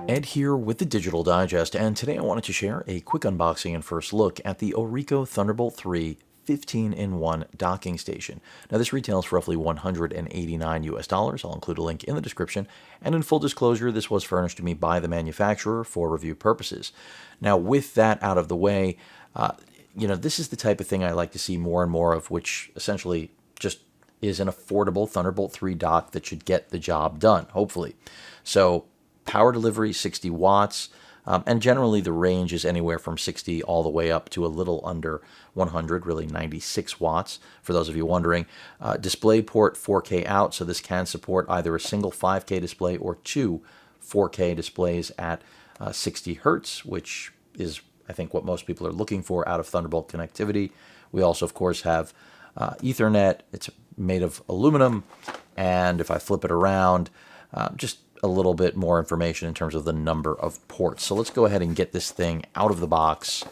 Ed here with the Digital Digest, and today I wanted to share a quick unboxing and first look at the Orico Thunderbolt 3 15-in-1 docking station. Now this retails for roughly $189 US. I'll include a link in the description, and in full disclosure, this was furnished to me by the manufacturer for review purposes. Now with that out of the way, this is the type of thing I like to see more and more of, which essentially just is an affordable Thunderbolt 3 dock that should get the job done, hopefully. So power delivery, 60 watts, and generally the range is anywhere from 60 all the way up to a little under 100, really 96 watts, for those of you wondering. Display port 4K out, so this can support either a single 5K display or two 4K displays at 60 hertz, which is, I think, what most people are looking for out of Thunderbolt connectivity. We also, of course, have Ethernet. It's made of aluminum, and if I flip it around, just a little bit more information in terms of the number of ports. So let's go ahead and get this thing out of the box.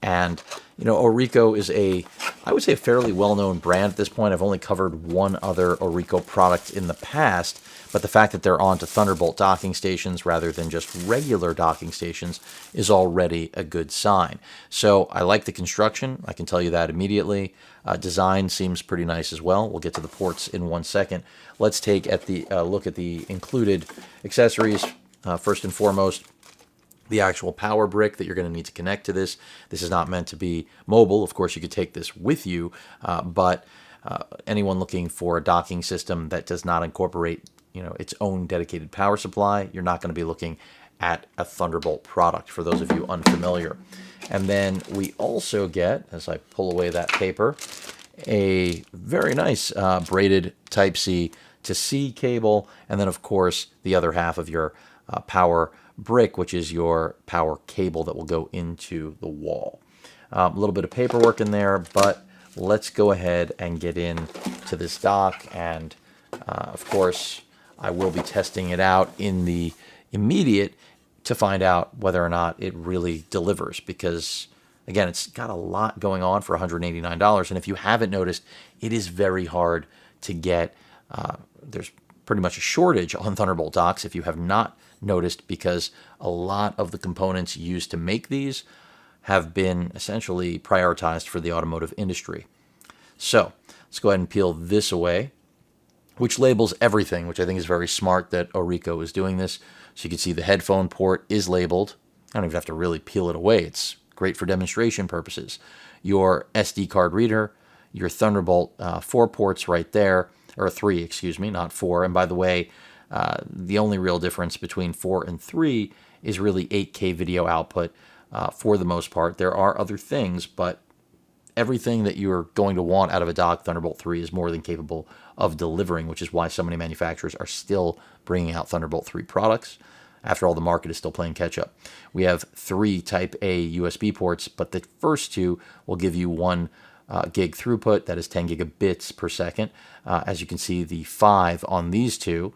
And, Orico is I would say a fairly well-known brand at this point. I've only covered one other Orico product in the past, but the fact that they're onto Thunderbolt docking stations rather than just regular docking stations is already a good sign. So I like the construction. I can tell you that immediately. Design seems pretty nice as well. We'll get to the ports in 1 second. Let's take a look at the included accessories. First and foremost, the actual power brick that you're going to need to connect to this. This is not meant to be mobile. Of course, you could take this with you, but anyone looking for a docking system that does not incorporate, its own dedicated power supply, you're not going to be looking at a Thunderbolt product, for those of you unfamiliar. And then we also get, as I pull away that paper, a very nice braided Type-C to C cable, and then, of course, the other half of your power brick, which is your power cable that will go into the wall. A little bit of paperwork in there, but let's go ahead and get into this dock. And of course, I will be testing it out in the immediate to find out whether or not it really delivers, because again, it's got a lot going on for $189. And if you haven't noticed, it is very hard to get. There's pretty much a shortage on Thunderbolt docks, if you have not noticed, because a lot of the components used to make these have been essentially prioritized for the automotive industry. So let's go ahead and peel this away, which labels everything, which I think is very smart that Orico is doing this. So you can see the headphone port is labeled. I don't even have to really peel it away. It's great for demonstration purposes. Your SD card reader, your Thunderbolt 4 ports right there, or 3, excuse me, not 4. And by the way, the only real difference between 4 and 3 is really 8K video output for the most part. There are other things, but everything that you're going to want out of a dock, Thunderbolt 3 is more than capable of delivering, which is why so many manufacturers are still bringing out Thunderbolt 3 products. After all, the market is still playing catch up. We have 3 Type A USB ports, but the first 2 will give you 1 gig throughput, that is 10 gigabits per second. As you can see, the 5 on these 2,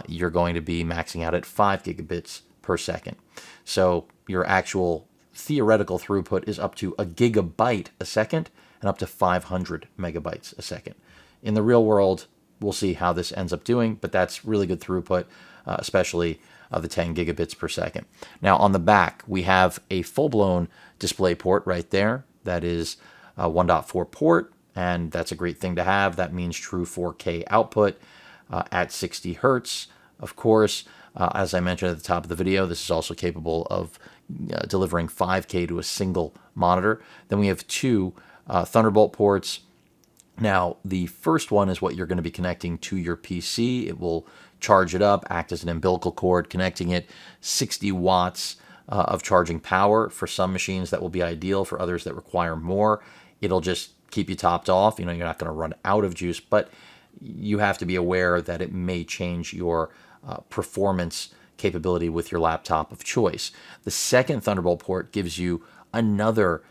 you're going to be maxing out at 5 gigabits per second. So your actual theoretical throughput is up to a gigabyte a second and up to 500 megabytes a second. In the real world, we'll see how this ends up doing, but that's really good throughput, especially the 10 gigabits per second. Now on the back, we have a full-blown display port right there. That is a 1.4 port, and that's a great thing to have. That means true 4K output at 60 hertz. Of course, as I mentioned at the top of the video, this is also capable of delivering 5K to a single monitor. Then we have 2 Thunderbolt ports. Now, the first one is what you're going to be connecting to your PC. It will charge it up, act as an umbilical cord, connecting it 60 watts of charging power. For some machines, that will be ideal. For others that require more, it'll just keep you topped off. You're not going to run out of juice, but you have to be aware that it may change your performance capability with your laptop of choice. The second Thunderbolt port gives you another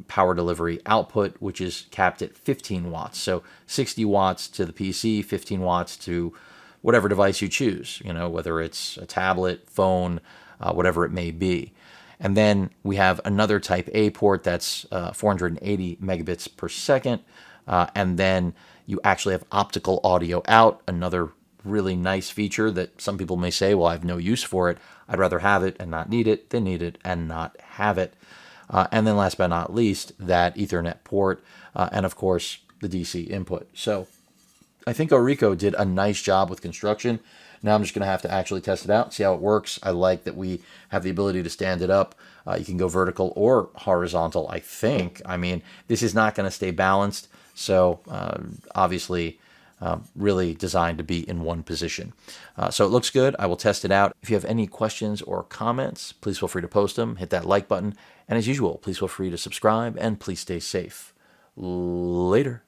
power delivery output, which is capped at 15 watts. So 60 watts to the PC, 15 watts to whatever device you choose, whether it's a tablet, phone, whatever it may be. And then we have another Type A port that's 480 megabits per second. And then You actually have optical audio out, another really nice feature that some people may say, well, I have no use for it. I'd rather have it and not need it than need it and not have it. And then last but not least, that Ethernet port, and of course, the DC input. So I think Orico did a nice job with construction. Now I'm just going to have to actually test it out, see how it works. I like that we have the ability to stand it up. You can go vertical or horizontal, I think. I mean, this is not going to stay balanced, so obviously really designed to be in one position. So it looks good. I will test it out. If you have any questions or comments, please feel free to post them. Hit that like button. And as usual, please feel free to subscribe and please stay safe. Later.